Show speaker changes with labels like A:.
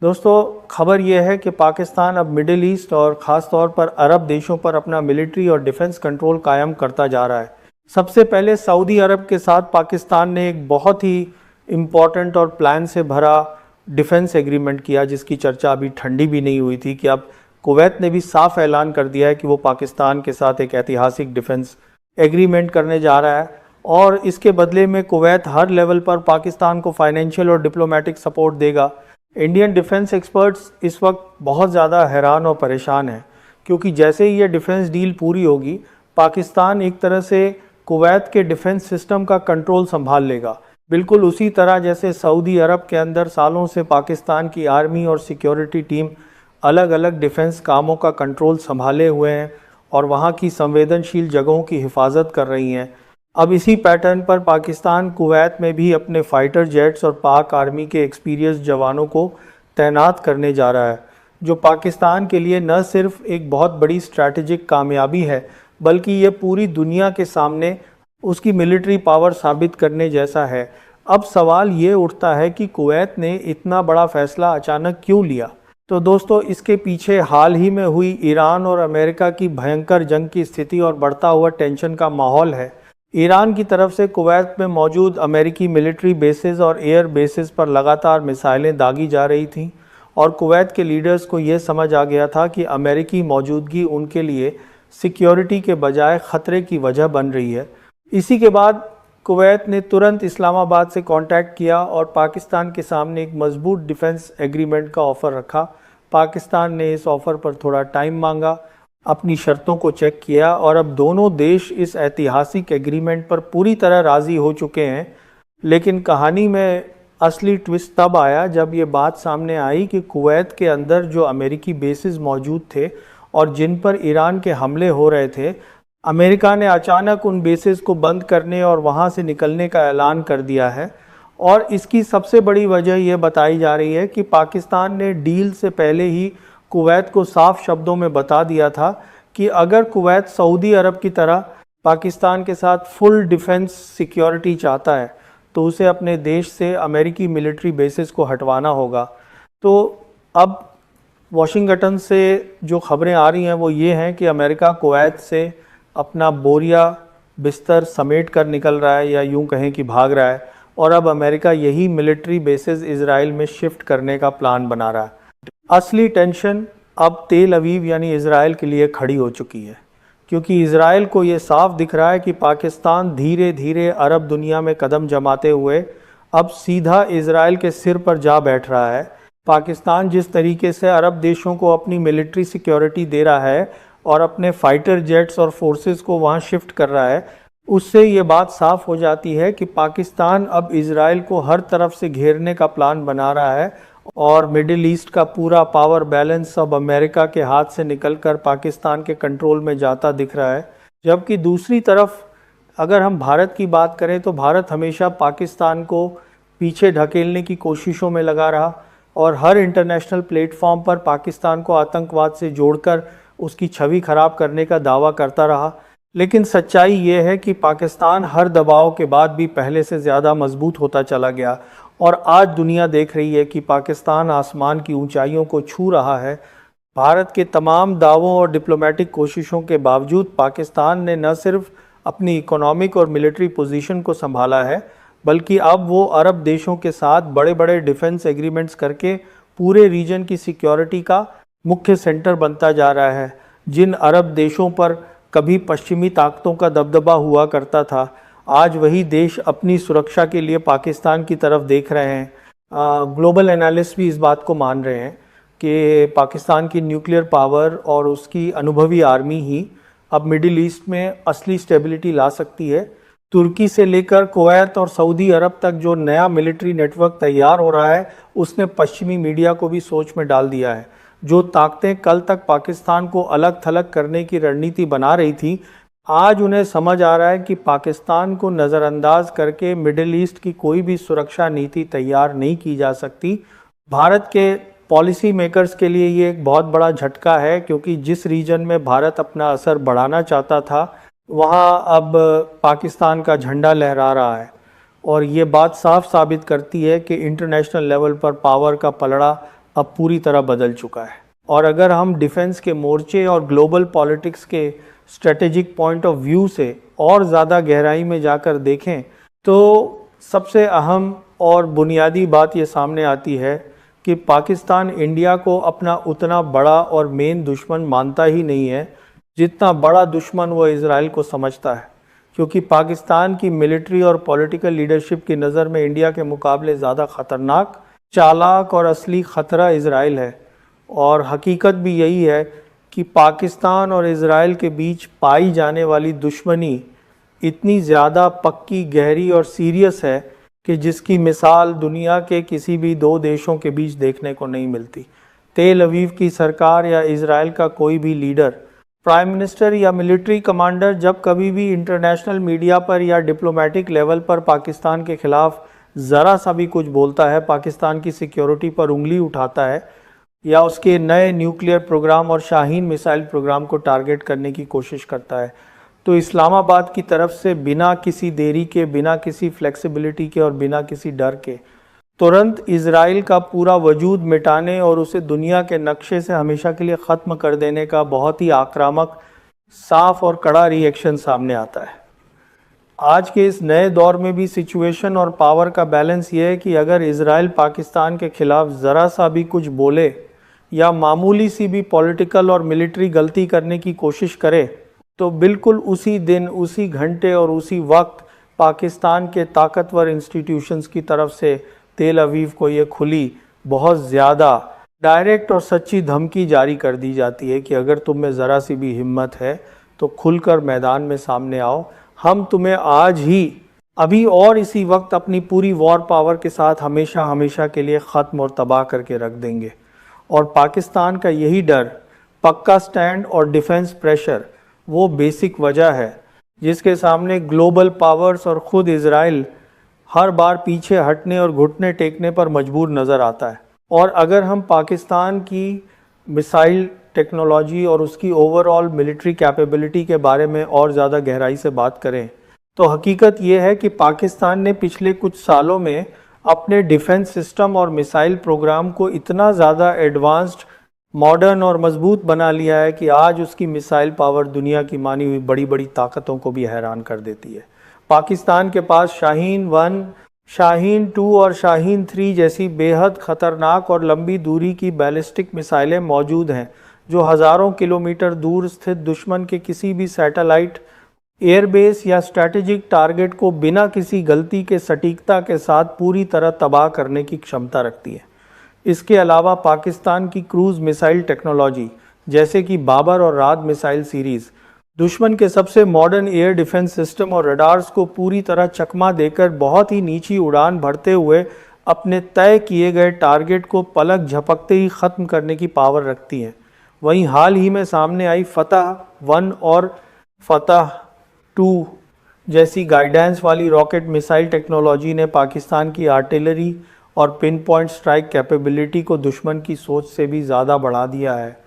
A: दोस्तों, खबर यह है कि पाकिस्तान अब मिडिल ईस्ट और ख़ास तौर पर अरब देशों पर अपना मिलिट्री और डिफेंस कंट्रोल कायम करता जा रहा है। सबसे पहले सऊदी अरब के साथ पाकिस्तान ने एक बहुत ही इम्पॉर्टेंट और प्लान से भरा डिफेंस एग्रीमेंट किया, जिसकी चर्चा अभी ठंडी भी नहीं हुई थी कि अब कुवैत ने भी साफ ऐलान कर दिया है कि वो पाकिस्तान के साथ एक ऐतिहासिक डिफेंस एग्रीमेंट करने जा रहा है। और इसके बदले में कुवैत हर लेवल पर पाकिस्तान को फाइनेंशियल और डिप्लोमेटिक सपोर्ट देगा। इंडियन डिफेंस एक्सपर्ट्स इस वक्त बहुत ज़्यादा हैरान और परेशान हैं, क्योंकि जैसे ही ये डिफेंस डील पूरी होगी, पाकिस्तान एक तरह से कुवैत के डिफेंस सिस्टम का कंट्रोल संभाल लेगा, बिल्कुल उसी तरह जैसे सऊदी अरब के अंदर सालों से पाकिस्तान की आर्मी और सिक्योरिटी टीम अलग अलग डिफेंस कामों का कंट्रोल संभाले हुए हैं और वहाँ की संवेदनशील जगहों की हिफाजत कर रही हैं। अब इसी पैटर्न पर पाकिस्तान कुवैत में भी अपने फाइटर जेट्स और पाक आर्मी के एक्सपीरियंस जवानों को तैनात करने जा रहा है, जो पाकिस्तान के लिए न सिर्फ एक बहुत बड़ी स्ट्रैटेजिक कामयाबी है, बल्कि ये पूरी दुनिया के सामने उसकी मिलिट्री पावर साबित करने जैसा है। अब सवाल ये उठता है कि कुवैत ने इतना बड़ा फैसला अचानक क्यों लिया। तो दोस्तों, इसके पीछे हाल ही में हुई ईरान और अमेरिका की भयंकर जंग की स्थिति और बढ़ता हुआ टेंशन का माहौल है। ईरान की तरफ से कुवैत में मौजूद अमेरिकी मिलिट्री बेसेस और एयर बेसेस पर लगातार मिसाइलें दागी जा रही थीं और कुवैत के लीडर्स को ये समझ आ गया था कि अमेरिकी मौजूदगी उनके लिए सिक्योरिटी के बजाय ख़तरे की वजह बन रही है। इसी के बाद कुवैत ने तुरंत इस्लामाबाद से कांटेक्ट किया और पाकिस्तान के सामने एक मजबूत डिफेंस एग्रीमेंट का ऑफ़र रखा। पाकिस्तान ने इस ऑफ़र पर थोड़ा टाइम मांगा, अपनी शर्तों को चेक किया और अब दोनों देश इस ऐतिहासिक एग्रीमेंट पर पूरी तरह राज़ी हो चुके हैं। लेकिन कहानी में असली ट्विस्ट तब आया जब ये बात सामने आई कि कुवैत के अंदर जो अमेरिकी बेसिस मौजूद थे और जिन पर ईरान के हमले हो रहे थे, अमेरिका ने अचानक उन बेसिस को बंद करने और वहाँ से निकलने का ऐलान कर दिया है। और इसकी सबसे बड़ी वजह यह बताई जा रही है कि पाकिस्तान ने डील से पहले ही कुवैत को साफ शब्दों में बता दिया था कि अगर कुवैत सऊदी अरब की तरह पाकिस्तान के साथ फुल डिफेंस सिक्योरिटी चाहता है तो उसे अपने देश से अमेरिकी मिलिट्री बेसिस को हटवाना होगा। तो अब वॉशिंगटन से जो खबरें आ रही हैं वो ये हैं कि अमेरिका कुवैत से अपना बोरिया बिस्तर समेट कर निकल रहा है, या यूं कहें कि भाग रहा है, और अब अमेरिका यही मिलिट्री बेसिस इजराइल में शिफ्ट करने का प्लान बना रहा है। असली टेंशन अब तेल अवीव यानी इजराइल के लिए खड़ी हो चुकी है, क्योंकि इजराइल को ये साफ दिख रहा है कि पाकिस्तान धीरे धीरे अरब दुनिया में कदम जमाते हुए अब सीधा इजराइल के सिर पर जा बैठ रहा है। पाकिस्तान जिस तरीके से अरब देशों को अपनी मिलिट्री सिक्योरिटी दे रहा है और अपने फाइटर जेट्स और फोर्सेस को वहाँ शिफ्ट कर रहा है, उससे ये बात साफ हो जाती है कि पाकिस्तान अब इजराइल को हर तरफ से घेरने का प्लान बना रहा है और मिडिल ईस्ट का पूरा पावर बैलेंस अब अमेरिका के हाथ से निकलकर पाकिस्तान के कंट्रोल में जाता दिख रहा है। जबकि दूसरी तरफ अगर हम भारत की बात करें तो भारत हमेशा पाकिस्तान को पीछे ढकेलने की कोशिशों में लगा रहा और हर इंटरनेशनल प्लेटफॉर्म पर पाकिस्तान को आतंकवाद से जोड़कर उसकी छवि खराब करने का दावा करता रहा। लेकिन सच्चाई ये है कि पाकिस्तान हर दबाव के बाद भी पहले से ज़्यादा मजबूत होता चला गया और आज दुनिया देख रही है कि पाकिस्तान आसमान की ऊंचाइयों को छू रहा है। भारत के तमाम दावों और डिप्लोमेटिक कोशिशों के बावजूद पाकिस्तान ने न सिर्फ अपनी इकोनॉमिक और मिलिट्री पोजीशन को संभाला है, बल्कि अब वो अरब देशों के साथ बड़े बड़े डिफेंस एग्रीमेंट्स करके पूरे रीजन की सिक्योरिटी का मुख्य सेंटर बनता जा रहा है। जिन अरब देशों पर कभी पश्चिमी ताकतों का दबदबा हुआ करता था, आज वही देश अपनी सुरक्षा के लिए पाकिस्तान की तरफ देख रहे हैं। ग्लोबल एनालिस्ट भी इस बात को मान रहे हैं कि पाकिस्तान की न्यूक्लियर पावर और उसकी अनुभवी आर्मी ही अब मिडिल ईस्ट में असली स्टेबिलिटी ला सकती है। तुर्की से लेकर कुवैत और सऊदी अरब तक जो नया मिलिट्री नेटवर्क तैयार हो रहा है, उसने पश्चिमी मीडिया को भी सोच में डाल दिया है। जो ताकतें कल तक पाकिस्तान को अलग थलग करने की रणनीति बना रही थी, आज उन्हें समझ आ रहा है कि पाकिस्तान को नज़रअंदाज करके मिडिल ईस्ट की कोई भी सुरक्षा नीति तैयार नहीं की जा सकती। भारत के पॉलिसी मेकर्स के लिए ये एक बहुत बड़ा झटका है, क्योंकि जिस रीजन में भारत अपना असर बढ़ाना चाहता था वहाँ अब पाकिस्तान का झंडा लहरा रहा है और ये बात साफ साबित करती है कि इंटरनेशनल लेवल पर पावर का पलड़ा अब पूरी तरह बदल चुका है। और अगर हम डिफेंस के मोर्चे और ग्लोबल पॉलिटिक्स के स्ट्रेटेजिक पॉइंट ऑफ व्यू से और ज़्यादा गहराई में जाकर देखें तो सबसे अहम और बुनियादी बात ये सामने आती है कि पाकिस्तान इंडिया को अपना उतना बड़ा और मेन दुश्मन मानता ही नहीं है जितना बड़ा दुश्मन वो इज़राइल को समझता है, क्योंकि पाकिस्तान की मिलिट्री और पॉलिटिकल लीडरशिप की नज़र में इंडिया के मुकाबले ज़्यादा ख़तरनाक, चालाक और असली ख़तरा इज़राइल है। और हकीकत भी यही है कि पाकिस्तान और इज़राइल के बीच पाई जाने वाली दुश्मनी इतनी ज़्यादा पक्की, गहरी और सीरियस है कि जिसकी मिसाल दुनिया के किसी भी दो देशों के बीच देखने को नहीं मिलती। तेल अवीव की सरकार या इज़राइल का कोई भी लीडर, प्राइम मिनिस्टर या मिलिट्री कमांडर जब कभी भी इंटरनेशनल मीडिया पर या डिप्लोमेटिक लेवल पर पाकिस्तान के ख़िलाफ़ ज़रा सा भी कुछ बोलता है, पाकिस्तान की सिक्योरिटी पर उंगली उठाता है या उसके नए न्यूक्लियर प्रोग्राम और शाहीन मिसाइल प्रोग्राम को टारगेट करने की कोशिश करता है, तो इस्लामाबाद की तरफ से बिना किसी देरी के, बिना किसी फ्लेक्सिबिलिटी के और बिना किसी डर के तुरंत इज़राइल का पूरा वजूद मिटाने और उसे दुनिया के नक्शे से हमेशा के लिए ख़त्म कर देने का बहुत ही आक्रामक, साफ और कड़ा रिएक्शन सामने आता है। आज के इस नए दौर में भी सिचुएशन और पावर का बैलेंस ये है कि अगर इज़राइल पाकिस्तान के ख़िलाफ़ ज़रा सा भी कुछ बोले या मामूली सी भी पॉलिटिकल और मिलिट्री गलती करने की कोशिश करे तो बिल्कुल उसी दिन, उसी घंटे और उसी वक्त पाकिस्तान के ताकतवर इंस्टीट्यूशंस की तरफ से तेल अवीव को ये खुली, बहुत ज़्यादा डायरेक्ट और सच्ची धमकी जारी कर दी जाती है कि अगर तुम में ज़रा सी भी हिम्मत है तो खुलकर मैदान में सामने आओ, हम तुम्हें आज ही, अभी और इसी वक्त अपनी पूरी वॉर पावर के साथ हमेशा हमेशा के लिए ख़त्म और तबाह करके रख देंगे। और पाकिस्तान का यही डर, पक्का स्टैंड और डिफेंस प्रेशर वो बेसिक वजह है जिसके सामने ग्लोबल पावर्स और ख़ुद इज़राइल हर बार पीछे हटने और घुटने टेकने पर मजबूर नज़र आता है। और अगर हम पाकिस्तान की मिसाइल टेक्नोलॉजी और उसकी ओवरऑल मिलिट्री कैपेबिलिटी के बारे में और ज़्यादा गहराई से बात करें तो हकीकत ये है कि पाकिस्तान ने पिछले कुछ सालों में अपने डिफेंस सिस्टम और मिसाइल प्रोग्राम को इतना ज़्यादा एडवांस्ड, मॉडर्न और मजबूत बना लिया है कि आज उसकी मिसाइल पावर दुनिया की मानी हुई बड़ी बड़ी ताकतों को भी हैरान कर देती है। पाकिस्तान के पास शाहीन 1, शाहीन 2 और शाहीन 3 जैसी बेहद ख़तरनाक और लंबी दूरी की बैलिस्टिक मिसाइलें मौजूद हैं जो हज़ारों किलोमीटर दूर स्थित दुश्मन के किसी भी सैटेलाइट, एयरबेस या स्ट्रैटेजिक टारगेट को बिना किसी गलती के सटीकता के साथ पूरी तरह तबाह करने की क्षमता रखती है। इसके अलावा पाकिस्तान की क्रूज़ मिसाइल टेक्नोलॉजी जैसे कि बाबर और राद मिसाइल सीरीज़ दुश्मन के सबसे मॉडर्न एयर डिफेंस सिस्टम और रडार्स को पूरी तरह चकमा देकर बहुत ही नीची उड़ान भरते हुए अपने तय किए गए टारगेट को पलक झपकते ही ख़त्म करने की पावर रखती हैं। वहीं हाल ही में सामने आई फतह 1 और फतह 2 जैसी गाइडेंस वाली रॉकेट मिसाइल टेक्नोलॉजी ने पाकिस्तान की आर्टिलरी और पिन पॉइंट स्ट्राइक कैपेबिलिटी को दुश्मन की सोच से भी ज़्यादा बढ़ा दिया है।